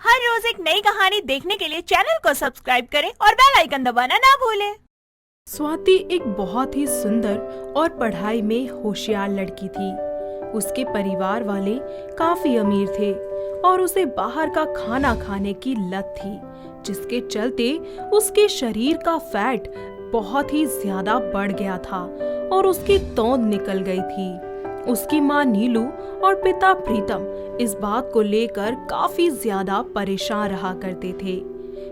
हर रोज एक नई कहानी देखने के लिए चैनल को सब्सक्राइब करें और बेल आइकन दबाना ना भूलें। स्वाति एक बहुत ही सुंदर और पढ़ाई में होशियार लड़की थी। उसके परिवार वाले काफी अमीर थे और उसे बाहर का खाना खाने की लत थी, जिसके चलते उसके शरीर का फैट बहुत ही ज्यादा बढ़ गया था और उसकी तौंद निकल गई थी। उसकी माँ नीलू और पिता प्रीतम इस बात को लेकर काफी ज्यादा परेशान रहा करते थे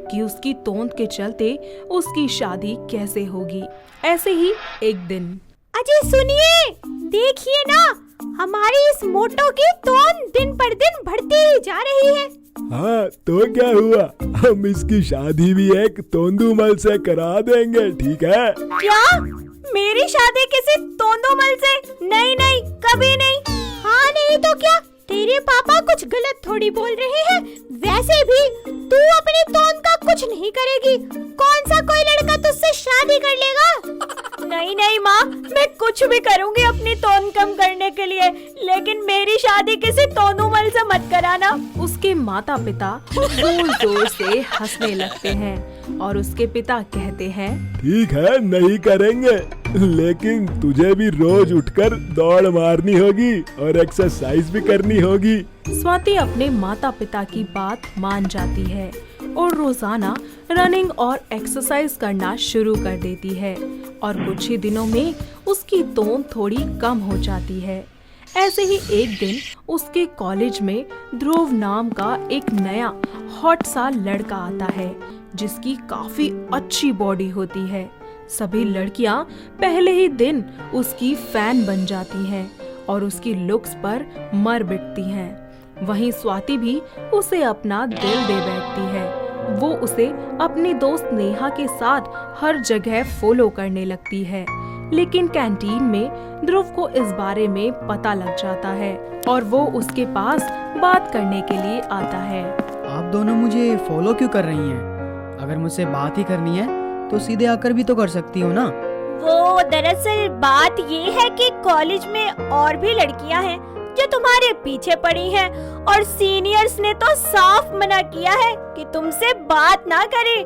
कि उसकी तौंद के चलते उसकी शादी कैसे होगी। ऐसे ही एक दिन अजय सुनिए, देखिए ना, हमारी इस मोटो की तौंद दिन पर दिन बढ़ती ही जा रही है। हाँ तो क्या हुआ, हम इसकी शादी भी एक तोंदूमल से करा देंगे, ठीक है? क्या मेरी शादी किसी तोंदूमल से? नहीं नहीं, कभी नहीं। हाँ नहीं तो क्या, तेरे पापा कुछ गलत थोड़ी बोल रहे हैं। वैसे भी तू अपनी तौंद का कुछ नहीं करेगी। कौन सा कोई लड़का तुझसे शादी कर लेगा? नहीं नहीं माँ, मैं कुछ भी करूँगी अपनी तौंद कम करने के लिए, लेकिन मेरी शादी किसी तोंदूमल से मत कराना। उसके माता पिता जोर जोर से हंसने लगते हैं और उसके पिता कहते हैं, ठीक है नहीं करेंगे, लेकिन तुझे भी रोज उठकर दौड़ मारनी होगी और एक्सरसाइज भी करनी होगी। स्वाति अपने माता पिता की बात मान जाती है और रोजाना रनिंग और एक्सरसाइज करना शुरू कर देती है और कुछ ही दिनों में उसकी तौंद थोड़ी कम हो जाती है। ऐसे ही एक दिन उसके कॉलेज में ध्रुव नाम का एक नया हॉट सा लड़का आता है, जिसकी काफी अच्छी बॉडी होती है। सभी लड़कियां पहले ही दिन उसकी फैन बन जाती हैं और उसकी लुक्स पर मर बिकती हैं। वहीं स्वाति भी उसे अपना दिल दे बैठती है। वो उसे अपनी दोस्त नेहा के साथ हर जगह फॉलो करने लगती है, लेकिन कैंटीन में ध्रुव को इस बारे में पता लग जाता है और वो उसके पास बात करने के लिए आता है। आप दोनों मुझे फॉलो क्यों कर रही हैं? अगर मुझसे बात ही करनी है तो सीधे आकर भी तो कर सकती हो ना। वो दरअसल बात ये है कि कॉलेज में और भी लड़कियां हैं जो तुम्हारे पीछे पड़ी हैं और सीनियर्स ने तो साफ मना किया है कि तुमसे बात ना करें।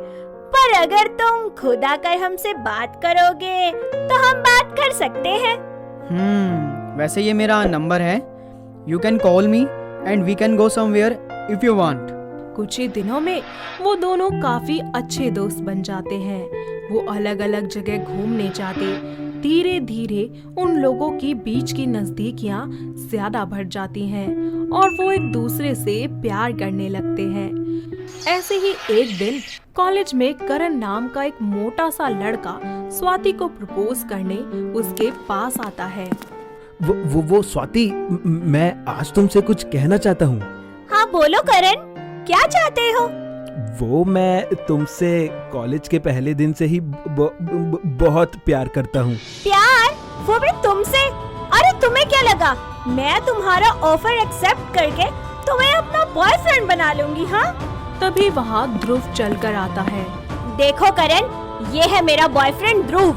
पर अगर तुम खुद आकर हमसे बात करोगे तो हम बात कर सकते हैं। वैसे ये मेरा नंबर है। You can call me and we can go somewhere if you want. कुछ ही दिनों में वो दोनों काफी अच्छे दोस्त बन जाते हैं। वो अलग अलग जगह घूमने जाते। धीरे धीरे उन लोगों के बीच की नजदीकियां ज्यादा बढ़ जाती हैं और वो एक दूसरे से प्यार करने लगते हैं। ऐसे ही एक दिन कॉलेज में करण नाम का एक मोटा सा लड़का स्वाति को प्रपोज करने उसके पास आता है। वो स्वाति, मैं आज तुमसे कुछ कहना चाहता हूँ। हाँ बोलो करण, क्या चाहते हो? वो मैं तुमसे कॉलेज के पहले दिन से ही बहुत प्यार करता हूँ। प्यार? वो भी तुमसे? अरे तुम्हें क्या लगा मैं तुम्हारा ऑफर एक्सेप्ट करके तुम्हें अपना बॉयफ्रेंड बना लूंगी? हाँ तभी वहाँ ध्रुव चलकर आता है। देखो करण, ये है मेरा बॉयफ्रेंड ध्रुव।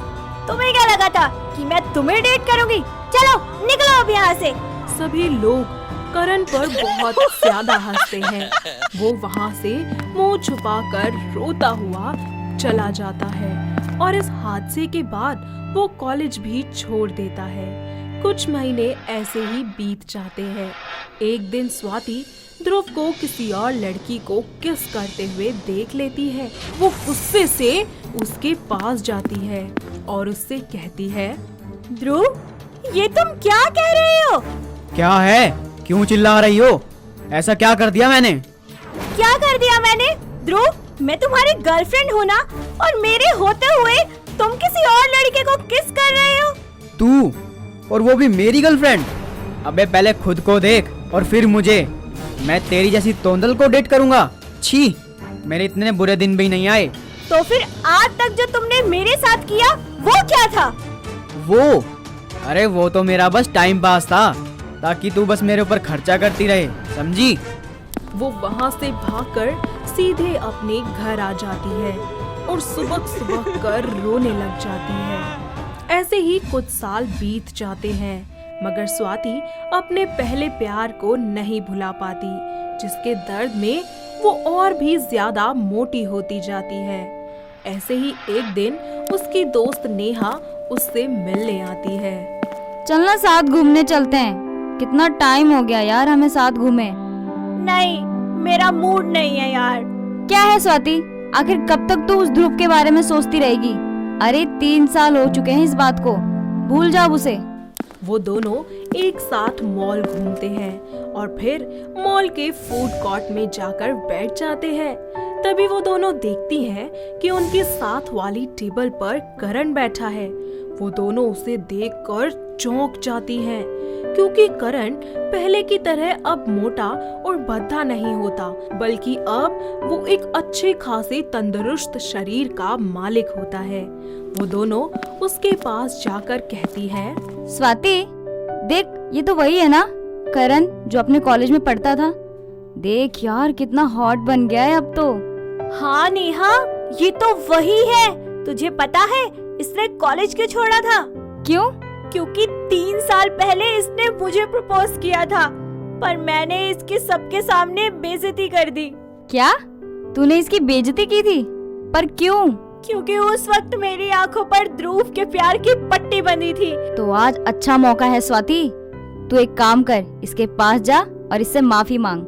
तुम्हें क्या लगा था कि मैं तुम्हें डेट करूंगी? चलो निकलो अब यहाँ से। सभी लोग करण पर बहुत ज्यादा हंसते हैं। वो वहाँ से मुंह छुपाकर रोता हुआ चला जाता है और इस हादसे के बाद वो कॉलेज भी छोड़ देता है। कुछ महीने ऐसे ही बीत जाते हैं। एक दिन स्वाति ध्रुव को किसी और लड़की को किस करते हुए देख लेती है। वो गुस्से से उसके पास जाती है और उससे कहती है, ध्रुव, ये तुम क्या कह रहे हो? क्या है? क्यों चिल्ला रही हो? ऐसा क्या कर दिया मैंने? क्या कर दिया मैंने? ध्रुव, मैं तुम्हारी गर्लफ्रेंड हूँ ना, और मेरे होते हुए तुम किसी और लड़के को किस कर रहे हो? तू? और वो भी मेरी गर्लफ्रेंड? अबे पहले खुद को देख और फिर मुझे। मैं तेरी जैसी तोंदल को डेट करूंगा? छी, मेरे इतने बुरे दिन भी नहीं आए। तो फिर आज तक जो तुमने मेरे साथ किया वो क्या था? वो? अरे वो तो मेरा बस टाइम पास था, ताकि तू बस मेरे ऊपर खर्चा करती रहे, समझी? वो वहाँ से भागकर सीधे अपने घर आ जाती है और सुबह सुबह कर रोने लग जाती है। ऐसे ही कुछ साल बीत जाते हैं, मगर स्वाति अपने पहले प्यार को नहीं भुला पाती, जिसके दर्द में वो और भी ज्यादा मोटी होती जाती है। ऐसे ही एक दिन उसकी दोस्त नेहा उससे मिलने आती है। चलना साथ घूमने चलते हैं, कितना टाइम हो गया यार हमें साथ घूमे। नहीं, मेरा मूड नहीं है यार। क्या है स्वाति, आखिर कब तक तू उस ध्रुव के बारे में सोचती रहेगी? अरे 3 साल हो चुके हैं इस बात को, भूल जाओ उसे। वो दोनों एक साथ मॉल घूमते हैं और फिर मॉल के फूड कोर्ट में जाकर बैठ जाते हैं। तभी वो दोनों देखती हैं कि उनके साथ वाली टेबल पर करण बैठा है। वो दोनों उसे देखकर चौंक जाती हैं, क्योंकि करण पहले की तरह अब मोटा और भद्दा नहीं होता, बल्कि अब वो एक अच्छे खासे तंदुरुस्त शरीर का मालिक होता है। वो दोनों उसके पास जाकर कहती हैं, स्वाति देख, ये तो वही है ना करण जो अपने कॉलेज में पढ़ता था। देख यार कितना हॉट बन गया है अब तो। हाँ नेहा, ये तो वही है। तुझे पता है इसने कॉलेज क्यों छोड़ा था? क्यों? क्योंकि 3 साल पहले इसने मुझे प्रपोज किया था, पर मैंने इसके सबके सामने बेइज्जती कर दी। क्या तूने इसकी बेइज्जती की थी? पर क्यों? क्योंकि उस वक्त मेरी आंखों पर ध्रुव के प्यार की पट्टी बंधी थी। तो आज अच्छा मौका है स्वाति, तू एक काम कर, इसके पास जा और इससे माफी मांग।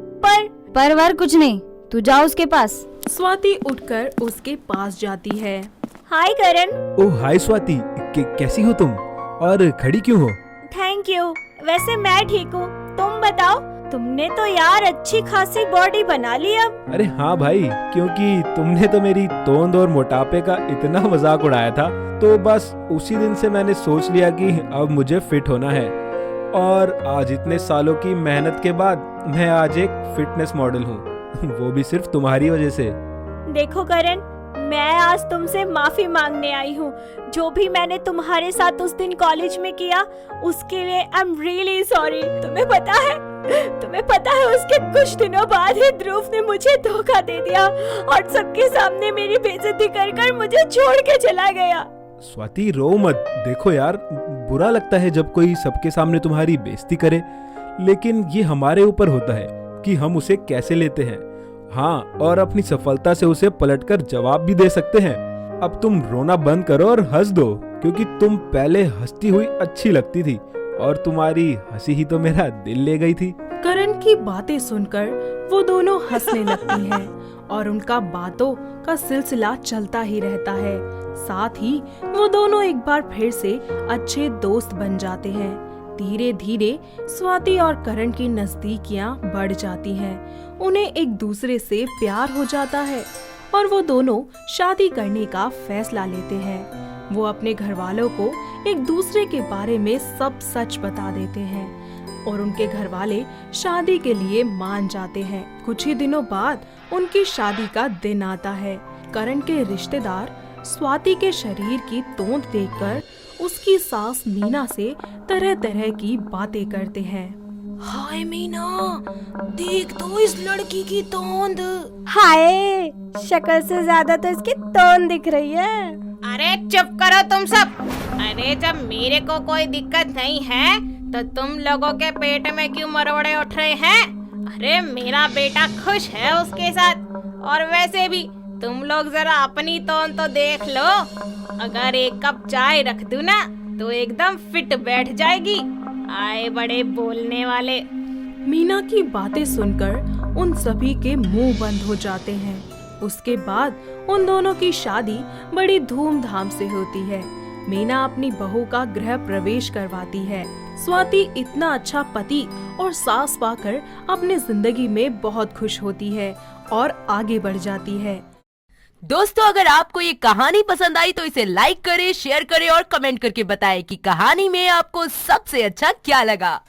पर वर कुछ नहीं, तू जा उसके पास। स्वाति उठकर उसके पास जाती है। हाय करण। ओह हाय स्वाति, कैसी हो तुम और खड़ी क्यों हो? Thank you. वैसे मैं ठीक हूँ, तुम बताओ। तुमने तो यार अच्छी खासी बॉडी बना ली अब। अरे हाँ भाई, क्योंकि तुमने तो मेरी तोंद और मोटापे का इतना मजाक उड़ाया था, तो बस उसी दिन से मैंने सोच लिया कि अब मुझे फिट होना है। और आज इतने सालों की मेहनत के बाद मैं आज एक फिटनेस मॉडल हूँ, वो भी सिर्फ तुम्हारी वजह से। देखो करण, मैं आज तुमसे माफी मांगने आई हूँ। जो भी मैंने तुम्हारे साथ उस दिन कॉलेज में किया, उसके लिए आई एम रियली सॉरी। तुम्हें पता है उसके कुछ दिनों बाद ही ध्रुव ने मुझे धोखा दे दिया और सबके सामने मेरी बेइज्जती कर मुझे छोड़ के चला गया। स्वाति रो मत, देखो यार बुरा लगता है जब कोई सबके सामने तुम्हारी बेइज्जती करे, लेकिन ये हमारे ऊपर होता है कि हम उसे कैसे लेते हैं। हाँ, और अपनी सफलता से उसे पलटकर जवाब भी दे सकते हैं। अब तुम रोना बंद करो और हंस दो, क्योंकि तुम पहले हंसती हुई अच्छी लगती थी और तुम्हारी हंसी ही तो मेरा दिल ले गई थी। करण की बातें सुनकर वो दोनों हंसने लगती हैं और उनका बातों का सिलसिला चलता ही रहता है। साथ ही वो दोनों एक बार फिर से अच्छे दोस्त बन जाते हैं। धीरे धीरे स्वाति और करण की नजदीकियां बढ़ जाती हैं। उन्हें एक दूसरे से प्यार हो जाता है और वो दोनों शादी करने का फैसला लेते हैं। वो अपने घर वालों को एक दूसरे के बारे में सब सच बता देते हैं और उनके घर वाले शादी के लिए मान जाते हैं। कुछ ही दिनों बाद उनकी शादी का दिन आता है। करण के रिश्तेदार स्वाति के शरीर की तोंद देखकर उसकी सास मीना से तरह तरह की बातें करते हैं। हाय मीना, देख तो इस लड़की की तोंद। हाय, शक्ल से ज्यादा तो इसकी तोंद दिख रही है। अरे चुप करो तुम सब। अरे जब मेरे को कोई दिक्कत नहीं है तो तुम लोगों के पेट में क्यों मरोड़े उठ रहे हैं? अरे मेरा बेटा खुश है उसके साथ। और वैसे भी तुम लोग जरा अपनी तोंद तो देख लो। अगर एक कप चाय रख दूं ना तो एकदम फिट बैठ जाएगी। आए बड़े बोलने वाले। मीना की बातें सुनकर उन सभी के मुंह बंद हो जाते हैं। उसके बाद उन दोनों की शादी बड़ी धूमधाम से होती है। मीना अपनी बहू का गृह प्रवेश करवाती है। स्वाति इतना अच्छा पति और सास पाकर अपने जिंदगी में बहुत खुश होती है और आगे बढ़ जाती है। दोस्तों, अगर आपको ये कहानी पसंद आई तो इसे लाइक करें, शेयर करें और कमेंट करके बताएं कि कहानी में आपको सबसे अच्छा क्या लगा।